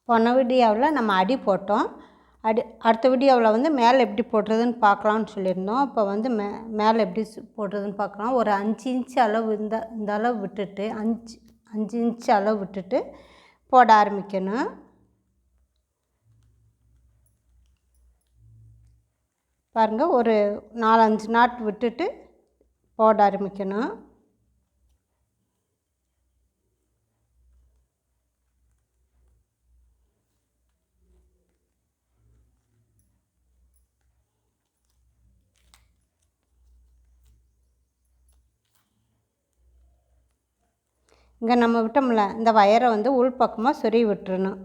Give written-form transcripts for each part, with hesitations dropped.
போன வீடியோவில் நம்ம அடி போட்டோம். அடுத்த வீடியோவில் வந்து மேலே எப்படி போடுறதுன்னு பார்க்கலான்னு சொல்லியிருந்தோம். இப்போ வந்து மேலே எப்படி போடுறதுன்னு பார்க்கலாம். ஒரு 5 இன்ச்சு அளவு இந்த அளவு விட்டுட்டு 5 இன்ச்சு அளவு விட்டுட்டு போட ஆரம்பிக்கணும். பாருங்கள், ஒரு 4-5 நாட் விட்டுட்டு போட ஆரம்பிக்கணும். இங்கே நம்ம விட்டோம்ல, இந்த வயரை வந்து உள் பக்கமாக சொருகி விட்டுறணும்.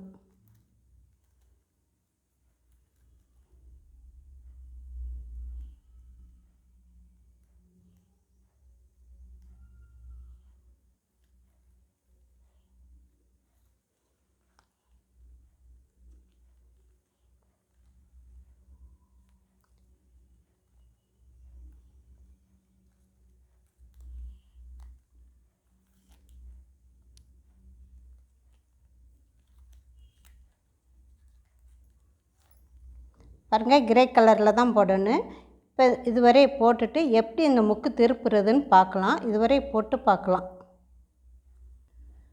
பாருங்கள், கிரே கலரில் தான் போடணும். இப்போ இதுவரை போட்டுட்டு எப்படி இந்த முக்கு திருப்புறதுன்னு பார்க்கலாம். இதுவரை போட்டு பார்க்கலாம்.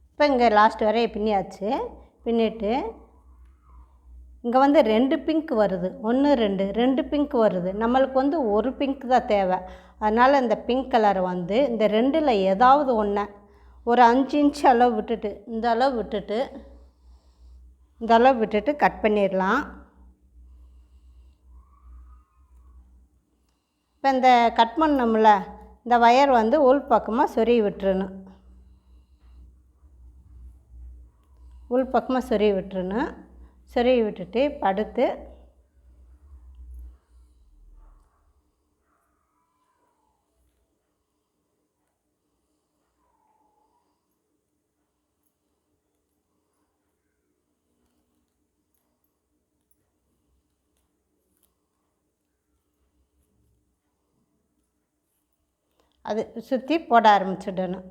இப்போ இங்கே லாஸ்ட் வரை பின்னியாச்சு. பின்னிட்டு இங்கே வந்து 2 பிங்க் வருது. 1 2 பிங்க் வருது. நம்மளுக்கு வந்து ஒரு பிங்க் தான் தேவை. அதனால் இந்த பிங்க் கலரை வந்து இந்த 2ல் ஏதாவது ஒன்று ஒரு 5 இன்ச்சு அளவு விட்டுட்டு இந்த அளவு விட்டுட்டு கட் பண்ணிடலாம். இப்போ இந்த கட் பண்ணோம்ல, இந்த வயர் வந்து உள் பக்கமாக சொருகி விட்டுறணும். உள் பக்கமாக சொருகி விட்டுறணும். சொருகி விட்டுட்டு அடுத்து அது சுற்றி போட ஆரம்பிச்சிடணும்.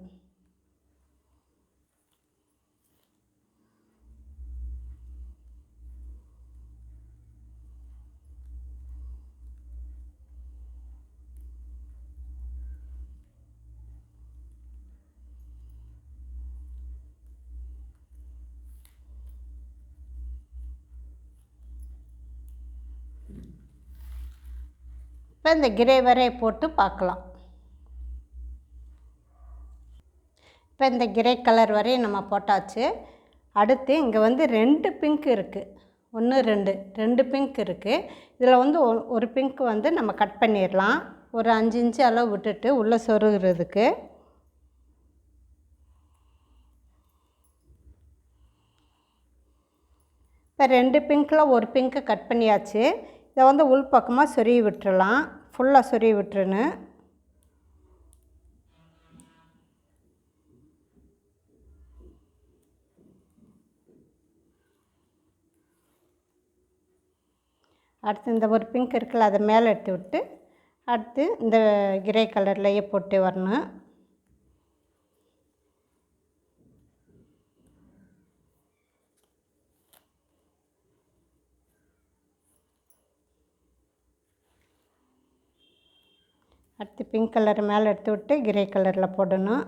இப்போ இந்த கிரே வரை போட்டு பார்க்கலாம். இப்போ இந்த கிரே கலர் வரையும் நம்ம போட்டாச்சு. அடுத்து இங்கே வந்து 2 பிங்க் இருக்குது. 1 2 பிங்க் இருக்குது. இதில் வந்து ஒரு பிங்க் வந்து நம்ம கட் பண்ணிடலாம். ஒரு 5 இன்ச்சு அளவு விட்டுட்டு உள்ளே சொருகிறதுக்கு. இப்போ 2 பிங்க்கில் ஒரு பிங்க்கு கட் பண்ணியாச்சு. இதை வந்து உள் பக்கமாக சொருகி விட்டுறலாம். ஃபுல்லாக சொருகி விட்டுருன்னு. அடுத்து இந்த ஒரு பிங்க் இருக்குல்ல, அதை மேலே எடுத்து விட்டு அடுத்து இந்த கிரே கலர்லேயே போட்டு வரணும். அடுத்து பிங்க் கலர் மேலே எடுத்து விட்டு கிரே கலரில் போடணும்.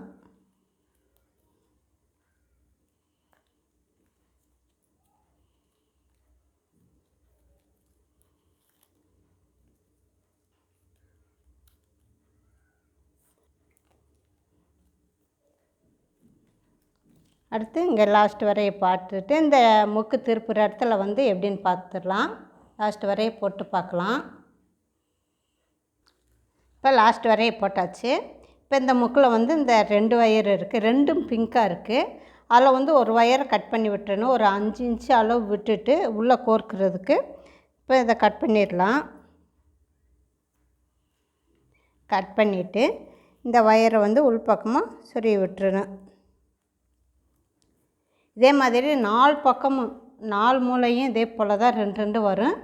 அடுத்து இங்கே லாஸ்ட் வரையை பார்த்துட்டு இந்த முக்கு திருப்புற இடத்துல வந்து எப்படின்னு பார்த்துடலாம். லாஸ்ட் வரையை போட்டு பார்க்கலாம். இப்போ லாஸ்ட் வரையை போட்டாச்சு. இப்போ இந்த முக்கில் வந்து இந்த 2 வயர் இருக்குது. 2ம் பிங்காக இருக்குது. அதில் வந்து ஒரு வயரை கட் பண்ணி விட்டுறணும். ஒரு 5 இன்ச்சு அளவு விட்டுட்டு உள்ளே கோர்க்கிறதுக்கு. இப்போ இதை கட் பண்ணிடலாம். கட் பண்ணிவிட்டு இந்த வயரை வந்து உள்பக்கமாக சொருகி விட்டுறணும். இதே மாதிரி 4 பக்கமும் 4 மூலையும் இதே போல் தான் 2 வரும்.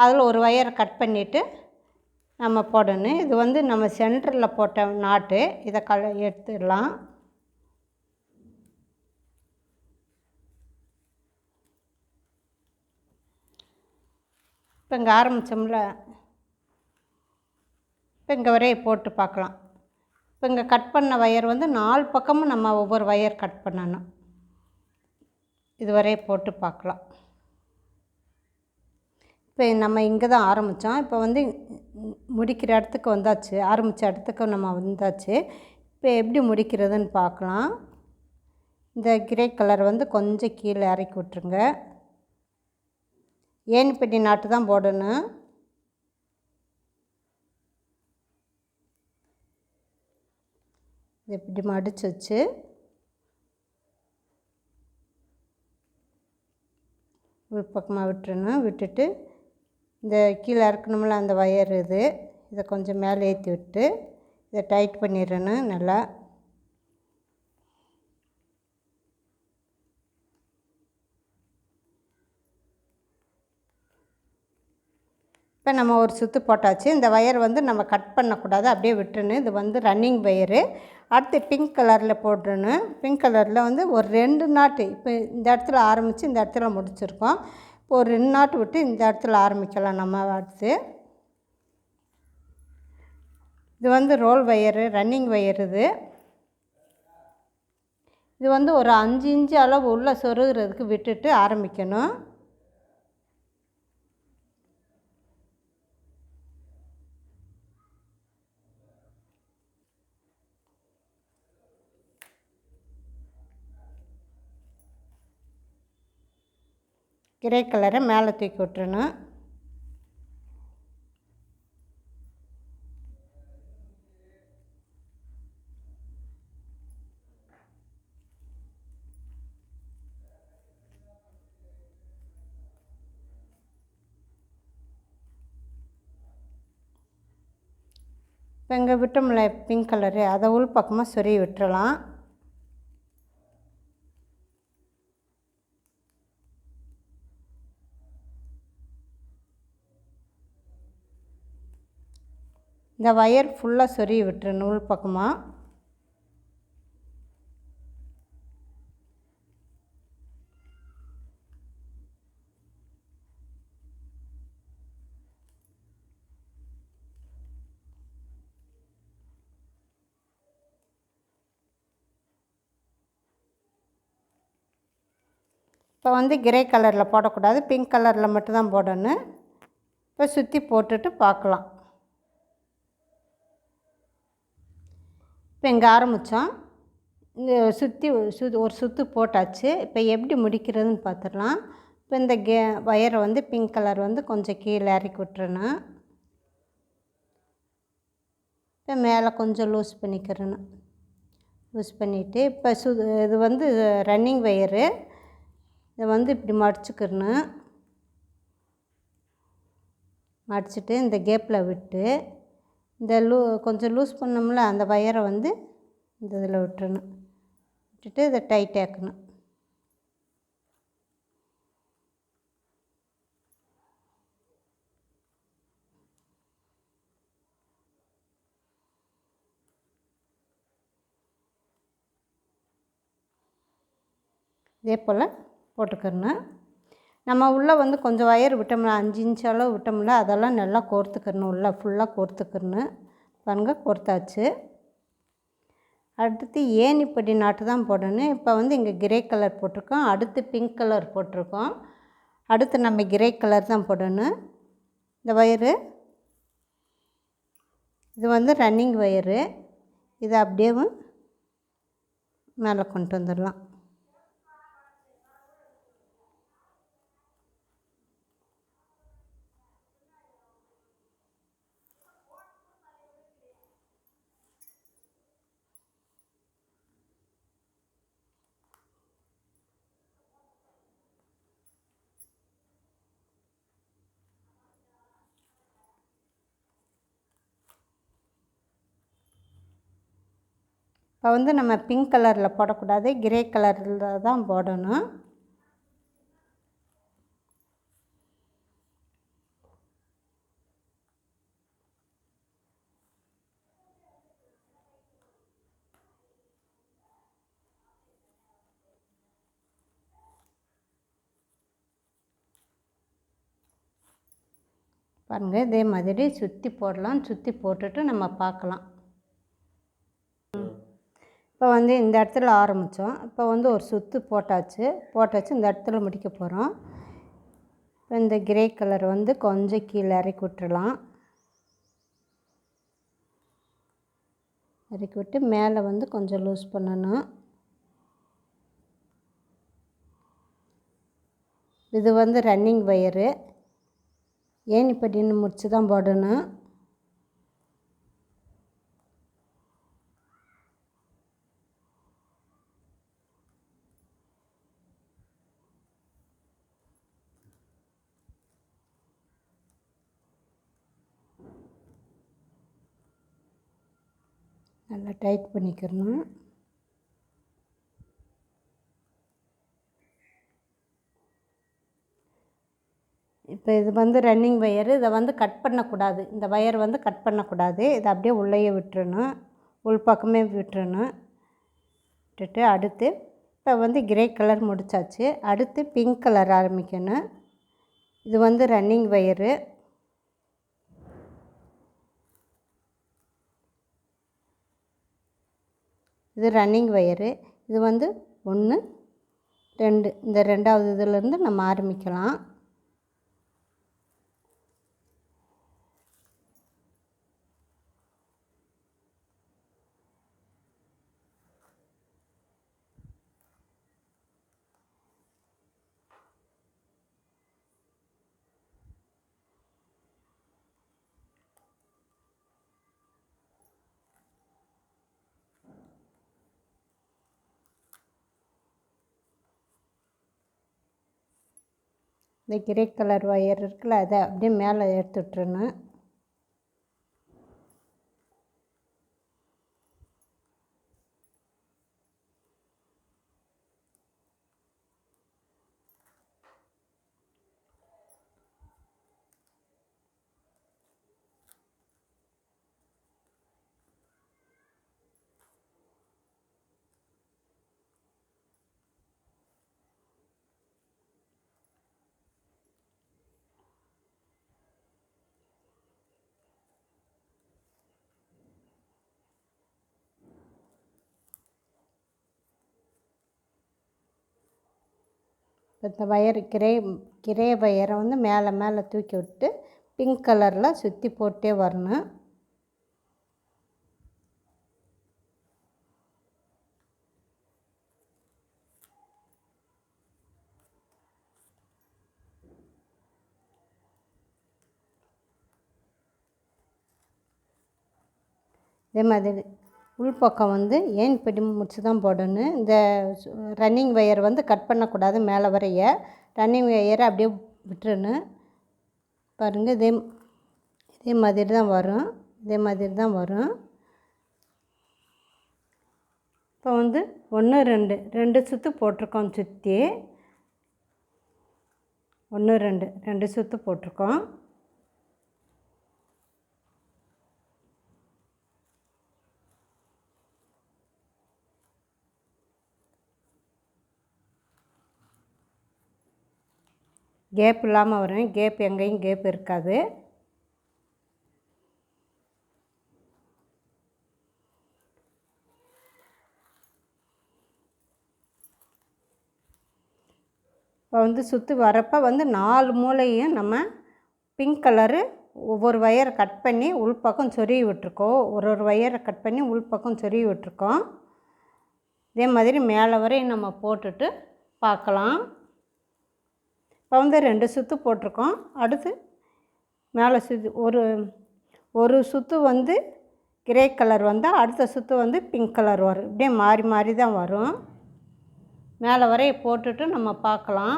அதில் ஒரு வயரை கட் பண்ணிவிட்டு நம்ம போடணும். இது வந்து நம்ம சென்டரில் போட்ட நாட்டு. இதை எடுத்துடலாம். இப்போ இங்கே ஆரம்பித்தோம்ல, இப்போ இங்கே வரைய போட்டு பார்க்கலாம். இப்போ இங்கே கட் பண்ண வயர் வந்து 4 பக்கமும் நம்ம ஒவ்வொரு வயர் கட் பண்ணணும். இது வரைய போட்டு பார்க்கலாம். இப்போ நம்ம இங்கே தான் ஆரம்பித்தோம். இப்போ வந்து முடிக்கிற இடத்துக்கு வந்தாச்சு, ஆரம்பித்த இடத்துக்கு நம்ம வந்தாச்சு. இப்போ எப்படி முடிக்கிறதுன்னு பார்க்கலாம். இந்த கிரே கலர் வந்து கொஞ்சம் கீழே இறக்கி விட்ருங்க. ஏணிப்பட்டி நாட்டு தான் போடணும். இது இப்படி மடித்து வச்சு உள்பக்கமாக விட்டுறணும். விட்டுட்டு இந்த கீழே இறக்கணும்ல அந்த வயர் இதை கொஞ்சம் மேலே ஏற்றி விட்டு இதை டைட் பண்ணிடணும் நல்லா. இப்போ நம்ம ஒரு சுற்று போட்டாச்சு. இந்த வயர் வந்து நம்ம கட் பண்ணக்கூடாது, அப்படியே விட்டுறணும். இது வந்து ரன்னிங் வயரு. அடுத்து பிங்க் கலரில் போட்டுறணும். பிங்க் கலரில் வந்து ஒரு 2 நாட்டு, இப்போ இந்த இடத்துல ஆரம்பித்து இந்த இடத்துல முடிச்சிருக்கோம். இப்போ ஒரு 2 நாட்டு விட்டு இந்த இடத்துல ஆரம்பிக்கலாம் நம்ம. அடுத்து இது வந்து ரோல் வயரு, ரன்னிங் வயர். இது வந்து ஒரு 5 இன்ச்சு அளவு உள்ளே சொருகிறதுக்கு விட்டுட்டு ஆரம்பிக்கணும். கிரே கலரை மேலே தூக்கி விட்டுறணும். இப்போ இங்கே விட்டோம்ல பிங்க் கலரு, அதை உள் பக்கமாக சொருகி விட்டுறலாம். இந்த வயர் ஃபுல்லாக சொருகி விட்டுறணும் உள் பக்கமாக. இப்போ வந்து கிரே கலரில் போடக்கூடாது, பிங்க் கலரில் மட்டும்தான் போடணும். இப்போ சுற்றி போட்டுட்டு பார்க்கலாம். இப்போ இங்கே ஆரம்பித்தோம், இந்த சுற்றி ஒரு சுற்று போட்டாச்சு. இப்போ எப்படி முடிக்கிறதுன்னு பார்த்துடலாம். இப்போ இந்த வயரை வந்து பிங்க் கலர் வந்து கொஞ்சம் கீழே இறக்கி விட்டுறணும். இப்போ மேலே கொஞ்சம் லூஸ் பண்ணிக்கிறணும். லூஸ் பண்ணிவிட்டு இப்போ இது வந்து ரன்னிங் வயரு, இதை வந்து இப்படி மடிச்சுக்கிறணும். மடிச்சுட்டு இந்த கேப்பில் விட்டு இந்த கொஞ்சம் லூஸ் பண்ணோம்ல அந்த வயரை வந்து இந்த இதில் விட்டுறணும். விட்டுட்டு இதை டைட் ஆக்கணும். இதே போல் போட்டுக்கிறணும். நம்ம உள்ளே வந்து கொஞ்சம் வயர் விட்டோம்னா 5 இன்ச் அளவு விட்டோம்ல, அதெல்லாம் நல்லா கோர்த்துக்கிறணும். உள்ளே ஃபுல்லாக கோர்த்துக்கிறணும். பாருங்க, கோர்த்தாச்சு. அடுத்து ஏணிப்படி நாட்டு தான் போடணும். இப்போ வந்து இங்கே கிரே கலர் போட்டிருக்கோம், அடுத்து பிங்க் கலர் போட்டிருக்கோம். அடுத்து நம்ம கிரே கலர் தான் போடணும். இந்த வயரு இது வந்து ரன்னிங் வயரு, இதை அப்படியே மேலே கொண்டு வந்துடலாம். இப்போ வந்து நம்ம பிங்க் கலரில் போடக்கூடாது, கிரே கலரில் தான் போடணும். பாருங்கள், இதே மாதிரி சுற்றி போடலாம். சுற்றி போட்டுட்டு நம்ம பார்க்கலாம். இப்போ வந்து இந்த இடத்துல ஆரம்பித்தோம். இப்போ வந்து ஒரு சுற்று போட்டாச்சு. இந்த இடத்துல முடிக்க போகிறோம். இப்போ இந்த கிரே கலர் வந்து கொஞ்சம் கீழே இறக்கி விட்டுறலாம். இறக்கி விட்டு மேலே வந்து கொஞ்சம் லூஸ் பண்ணணும். இது வந்து ரன்னிங் வயரு. ஏன் இப்போ நின்று முடிச்சு தான் போடணும். நல்லா டைட் பண்ணிக்கிறணும். இப்போ இது வந்து ரன்னிங் வயரு. இதை வந்து கட் பண்ணக்கூடாது. இந்த வயர் வந்து கட் பண்ணக்கூடாது. இதை அப்படியே உள்ளேயே விட்டுறணும். உள்பக்கமே விட்டுறணும். விட்டுட்டு அடுத்து இப்போ வந்து கிரே கலர் முடித்தாச்சு. அடுத்து பிங்க் கலர் ஆரம்பிக்கணும். இது வந்து ரன்னிங் வயரு. இது ரன்னிங் வயரு. இது வந்து 1 2 இந்த 2வது இதிலேருந்து நம்ம ஆரம்பிக்கலாம். இந்த கிரே கலர் ஒயர் இருக்குல்ல, அதை அப்படியே மேலே எடுத்து விட்டுறணும். இந்த வயர் கிரே வயரை வந்து மேலே தூக்கி விட்டு பிங்க் கலரில் சுற்றி போட்டே வரணும். இதே மாதிரி உள்பக்கம் வந்து ஏன் இப்படி முடிச்சு தான் போடணும். இந்த ரன்னிங் வயர் வந்து கட் பண்ணக்கூடாது. மேலே வரைய ரன்னிங் வயரை அப்படியே விட்டுறணும். பாருங்கள், இதே மாதிரி தான் வரும். இப்போ வந்து 1 2 சுற்று போட்டிருக்கோம். சுற்றி 1 2 சுற்று போட்டிருக்கோம். கேப் இல்லாமல் வரும். எங்கேயும் கேப் இருக்காது. இப்போ வந்து சுற்றி வரப்போ வந்து 4 மூலையும் நம்ம பிங்க் கலரு ஒவ்வொரு வயரை கட் பண்ணி உள்பக்கம் சொருகி விட்டுருக்கோம். ஒரு வயரை கட் பண்ணி உள்பக்கம் சொருகி விட்டுருக்கோம். இதே மாதிரி மேலே வரையும் நம்ம போட்டுட்டு பார்க்கலாம். இப்போ வந்து 2 சுற்று போட்டிருக்கோம். அடுத்து மேலே சுற்றி ஒரு சுற்று வந்து கிரே கலர் வந்தால் அடுத்த சுற்று வந்து பிங்க் கலர் வரும். இப்படியே மாறி தான் வரும். மேலே வரைய போட்டுட்டு நம்ம பார்க்கலாம்.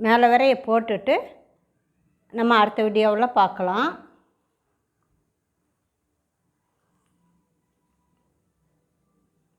மேலே வரைய போட்டுட்டு நம்ம அடுத்த வீடியோவில் பார்க்கலாம்.